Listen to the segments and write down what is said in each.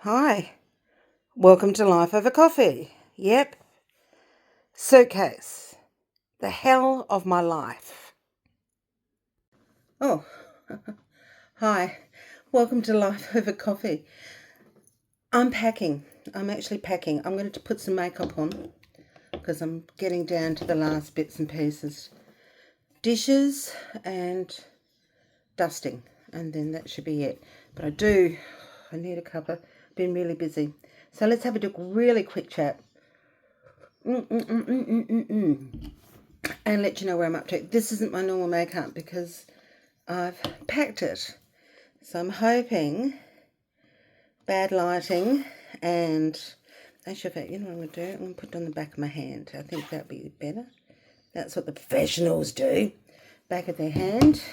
Hi, welcome to Life Over Coffee. Yep, suitcase. The hell of my life. Oh, hi, welcome to Life Over Coffee. I'm packing. I'm actually packing. I'm going to put some makeup on because I'm getting down to the last bits and pieces. Dishes and dusting, and then that should be it. But I need a cuppa. Been really busy. So let's have a really quick chat. And let you know where I'm up to. This isn't my normal makeup because I've packed it. So I'm hoping bad lighting and actually, you know what I'm going to do? I'm going to put it on the back of my hand. I think that'd be better. That's what the professionals do. Back of their hand.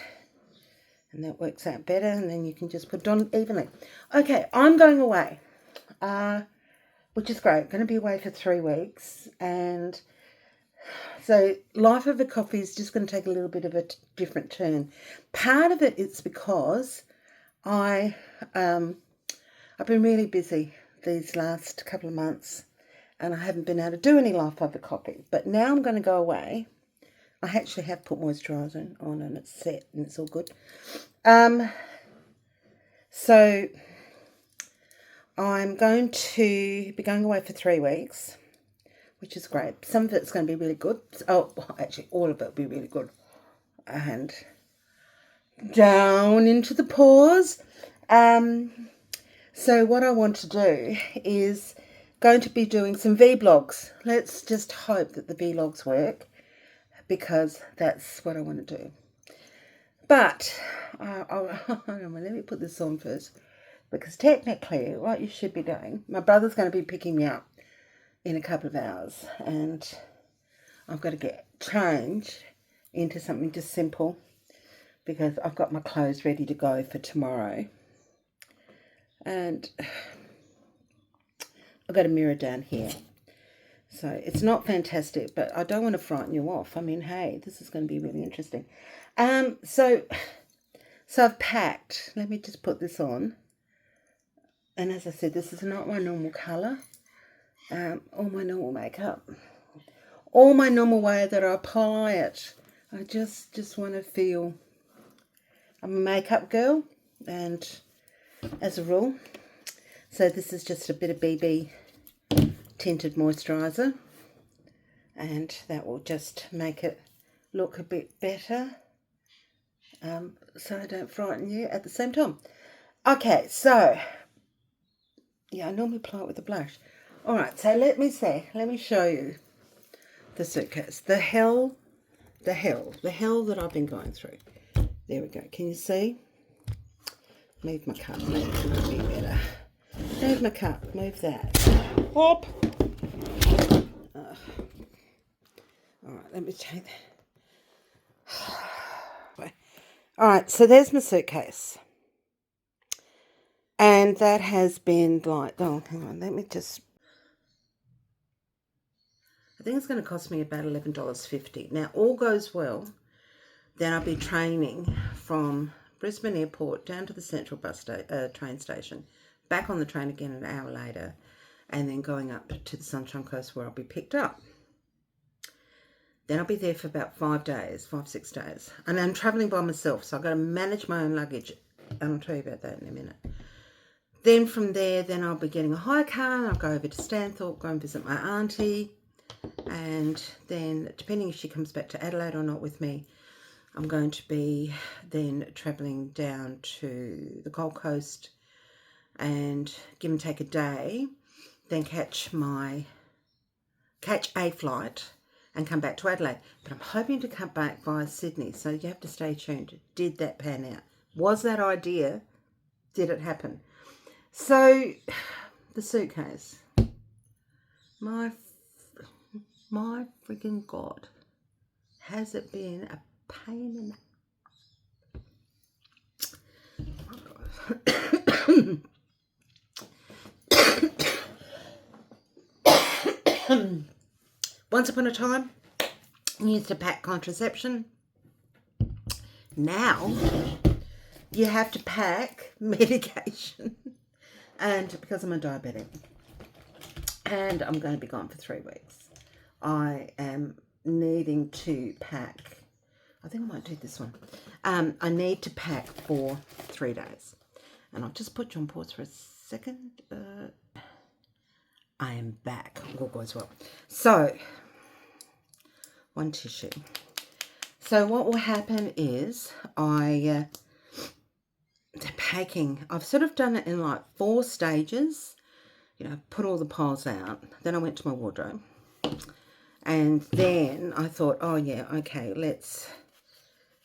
And that works out better. And then you can just put it on evenly. Okay, I'm going away. Which is great. I'm going to be away for 3 weeks. And so Life Over Coffee is just going to take a little bit of a different turn. Part of it is because I've been really busy these last couple of months and I haven't been able to do any Life Over Coffee. But now I'm going to go away. I actually have put moisturiser on and it's set and it's all good. So I'm going to be going away for 3 weeks, which is great. Some of it's going to be really good. Oh, actually, all of it will be really good. And down into the pores. So what I want to do is going to be doing some vlogs. Let's just hope that the vlogs work because that's what I want to do. But let me put this on first because technically what you should be doing, my brother's going to be picking me up in a couple of hours and I've got to get changed into something just simple because I've got my clothes ready to go for tomorrow. And I've got a mirror down here. So it's not fantastic, but I don't want to frighten you off. I mean, hey, this is going to be really interesting. So I've packed. Let me just put this on. And as I said, this is not my normal colour. All my normal makeup. All my normal way that I apply it. I just want to feel I'm a makeup girl. And as a rule. So this is just a bit of BB tinted moisturiser. And that will just make it look a bit better. So I don't frighten you at the same time. Okay, so yeah, I normally apply it with a blush. All right, so let me show you the suitcase. The hell that I've been going through. There we go. Can you see? Move my cup. Maybe it might be better. Move my cup. Move that. Hop. All right, let me take that. All right, so there's my suitcase. And that has been like, oh, hang on, let me just, I think it's going to cost me about $11.50. Now, all goes well, then I'll be training from Brisbane Airport down to the Central train station, back on the train again an hour later, and then going up to the Sunshine Coast where I'll be picked up. Then I'll be there for about 6 days. And I'm travelling by myself, so I've got to manage my own luggage. And I'll tell you about that in a minute. Then from there, I'll be getting a hire car and I'll go over to Stanthorpe, go and visit my auntie. And then, depending if she comes back to Adelaide or not with me, I'm going to be then travelling down to the Gold Coast and give and take a day, then catch a flight and come back to Adelaide. But I'm hoping to come back via Sydney, so you have to stay tuned. Did that pan out? Was that idea? Did it happen? So, the suitcase. My freaking God. Has it been a pain in the... Once upon a time, you used to pack contraception. Now, you have to pack medication. And because I'm a diabetic, and I'm going to be gone for 3 weeks, I am needing to pack. I think I might do this one. I need to pack for 3 days. And I'll just put you on pause for a second. I am back. All goes well. So, one tissue. So what will happen is the packing, I've sort of done it in like 4 stages. You know, put all the piles out. Then I went to my wardrobe. And then I thought, oh yeah, okay, let's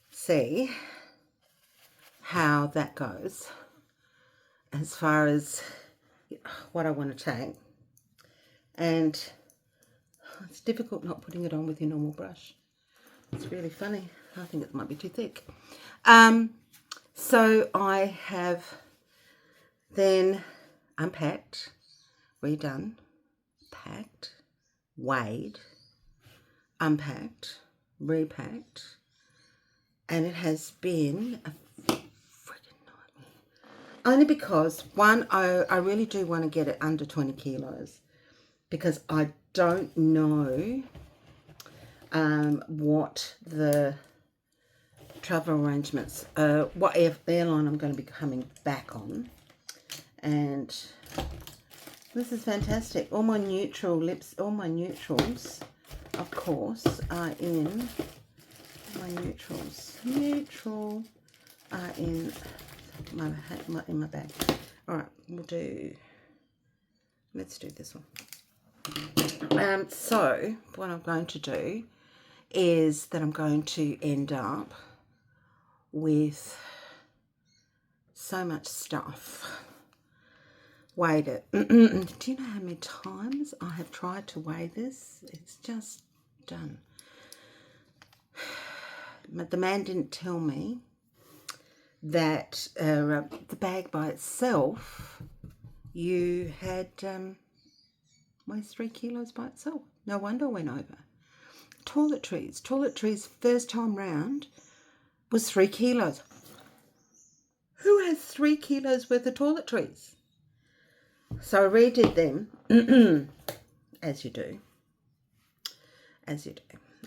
see how that goes as far as what I want to take. And it's difficult not putting it on with your normal brush. It's really funny. I think it might be too thick. So I have then unpacked, redone, packed, weighed, unpacked, repacked, and it has been a freaking nightmare. Only because, one, I really do want to get it under 20 kilos because I don't know what the travel arrangements, what airline I'm going to be coming back on. And this is fantastic. All my neutral lips, all my neutrals, of course, are in my neutrals. Neutral are in my bag. All right, let's do this one. So what I'm going to do is that I'm going to end up with so much stuff. Weighed it. Do you know how many times I have tried to weigh this? It's just done. But the man didn't tell me that the bag by itself, you had weighs 3 kilos by itself. No wonder I went over. Toiletries first time round was 3 kilos. Who has 3 kilos worth of toiletries? So I redid them, as you do. I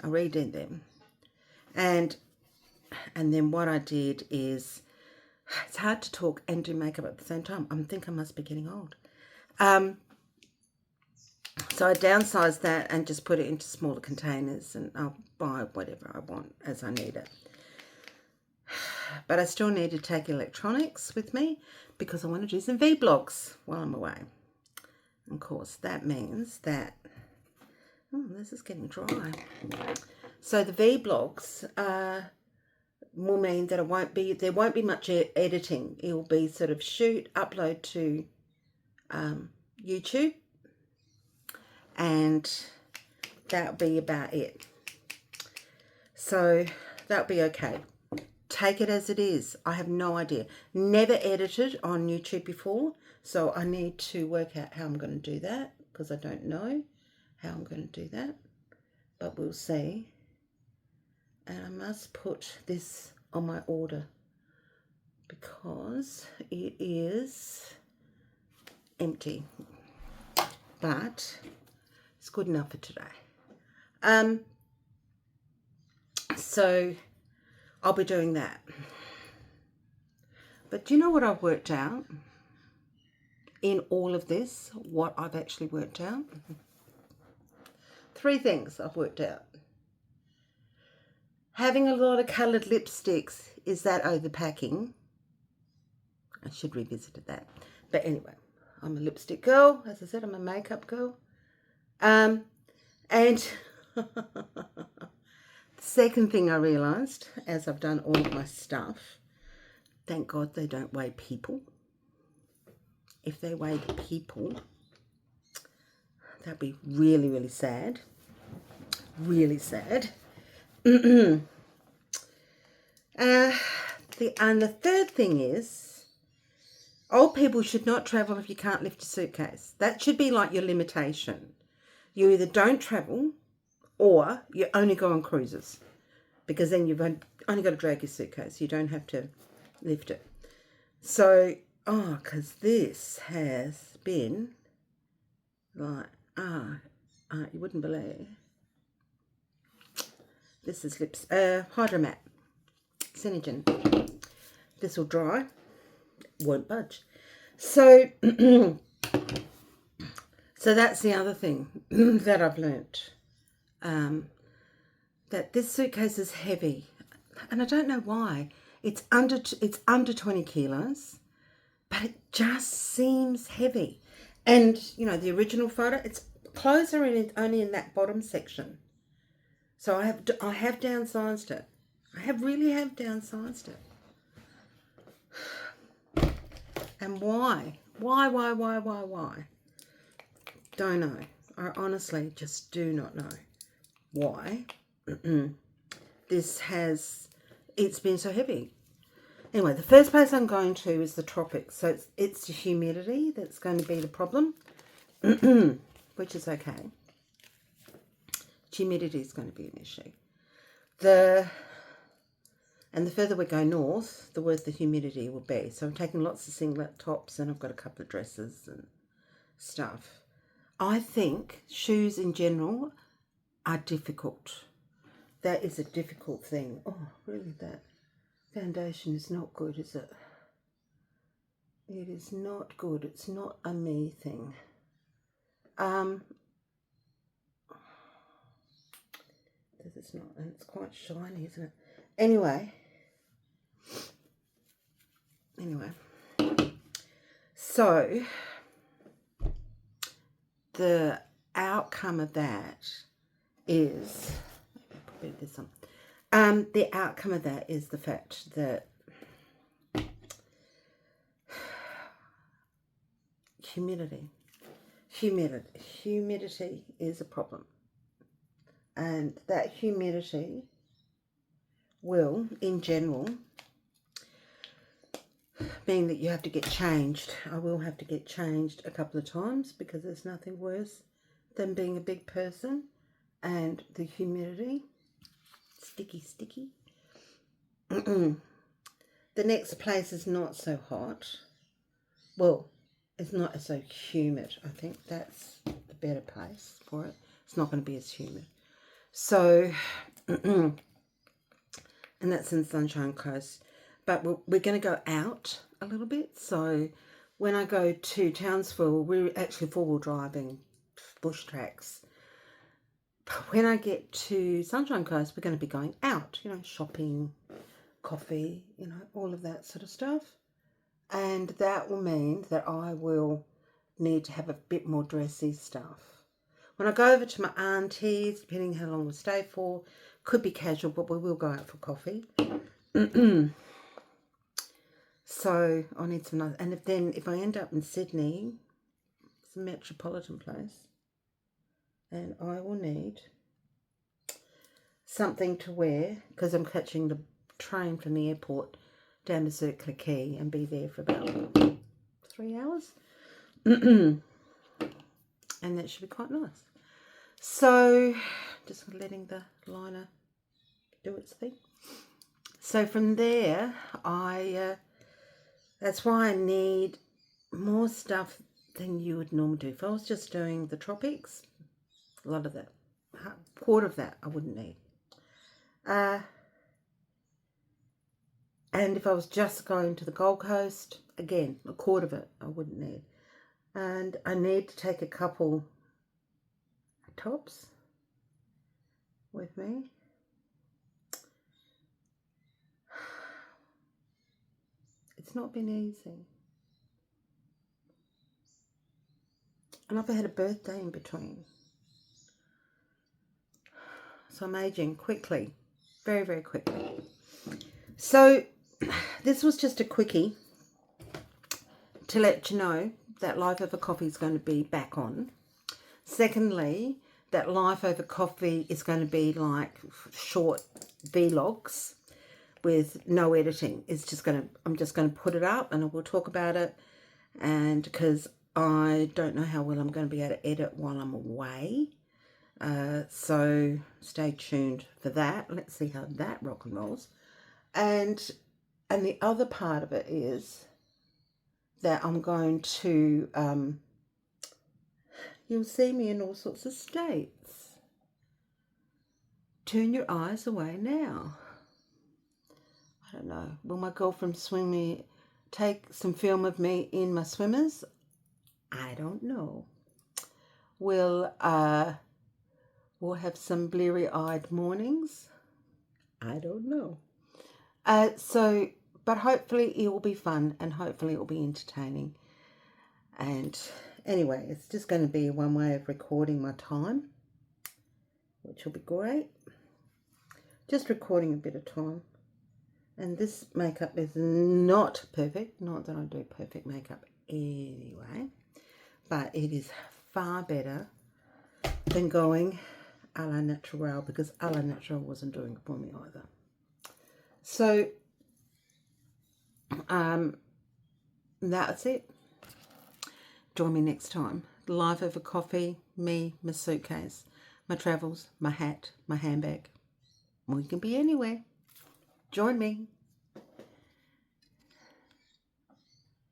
redid them. And then what I did is, it's hard to talk and do makeup at the same time. I think I must be getting old. So I downsized that and just put it into smaller containers, and I'll buy whatever I want as I need it. But I still need to take electronics with me because I want to do some vlogs while I'm away. Of course, that means that, oh, this is getting dry. So the vlogs will mean that there won't be much editing. It will be sort of shoot, upload to YouTube, and that'll be about it. So that'll be okay. Take it as it is. I have no idea. Never edited on YouTube before, so I need to work out how I'm going to do that because I don't know how I'm going to do that, but we'll see. And I must put this on my order because it is empty, but it's good enough for today. So I'll be doing that. But do you know what I've worked out in all of this? What I've actually worked out? 3 things I've worked out. Having a lot of coloured lipsticks, is that overpacking? I should revisit that. But anyway, I'm a lipstick girl. As I said, I'm a makeup girl. And the second thing I realised, as I've done all of my stuff, thank God they don't weigh people. If they weighed people, that'd be really, really sad. Really sad. And the third thing is, old people should not travel if you can't lift a suitcase. That should be like your limitation. You either don't travel or you only go on cruises, because then you've only got to drag your suitcase. You don't have to lift it. So Oh, because this has been like, you wouldn't believe. This is lips, Hydromat, Synergen. This will dry, won't budge. So, so that's the other thing that I've learnt. That this suitcase is heavy, and I don't know why. It's under 20 kilos, but it just seems heavy. And you know, the original photo, its clothes are only in that bottom section. So I have downsized it. I really have downsized it. And why? Why? Don't know. I honestly just do not know why it's been so heavy. Anyway, the first place I'm going to is the tropics. So it's the humidity that's going to be the problem, which is okay. Humidity is going to be an issue. And the further we go north, the worse the humidity will be. So I'm taking lots of singlet tops, and I've got a couple of dresses and stuff. I think shoes in general are difficult. That is a difficult thing. Oh, really, that foundation is not good, is it? It is not good. It's not a me thing. This is not, and it's quite shiny, isn't it? Anyway, so the outcome of that is, put this on. The outcome of that is the fact that humidity is a problem, and that humidity will, in general, being that you have to get changed, I will have to get changed a couple of times, because there's nothing worse than being a big person and the humidity, sticky. The next place is not so hot. Well, it's not so humid. I think that's the better place for it. It's not going to be as humid. So, and that's in Sunshine Coast. But we're going to go out a little bit. So when I go to Townsville, we're actually four-wheel driving bush tracks. But when I get to Sunshine Coast, we're going to be going out, you know, shopping, coffee, you know, all of that sort of stuff. And that will mean that I will need to have a bit more dressy stuff. When I go over to my auntie's, depending how long we stay for, could be casual, but we will go out for coffee. So I need some nice, and if I end up in Sydney, it's a metropolitan place, and I will need something to wear, because I'm catching the train from the airport down to Circular Quay and be there for about 3 hours. And that should be quite nice. So just letting the liner do its thing. So from there, that's why I need more stuff than you would normally do. If I was just doing the tropics, a lot of that, quarter of that I wouldn't need. And if I was just going to the Gold Coast, again, a quarter of it I wouldn't need. And I need to take a couple tops with me. It's not been easy. And I've had a birthday in between. So I'm aging quickly, very, very quickly. So this was just a quickie to let you know that Life Over Coffee is going to be back on. Secondly, that Life Over Coffee is going to be like short vlogs with no editing. I'm just going to put it up and I will talk about it. And because I don't know how well I'm going to be able to edit while I'm away. So stay tuned for that. Let's see how that rock and rolls. And the other part of it is that I'm going to, you'll see me in all sorts of states. Turn your eyes away now. I don't know. Will my girlfriend take some film of me in my swimmers? I don't know. We'll have some bleary-eyed mornings. I don't know. But hopefully it will be fun and hopefully it will be entertaining. And anyway, it's just going to be one way of recording my time, which will be great. Just recording a bit of time. And this makeup is not perfect. Not that I do perfect makeup anyway. But it is far better than going a la naturelle, because a la naturelle wasn't doing it for me either. So, that's it. Join me next time. Live over coffee, me, my suitcase, my travels, my hat, my handbag. We can be anywhere. Join me.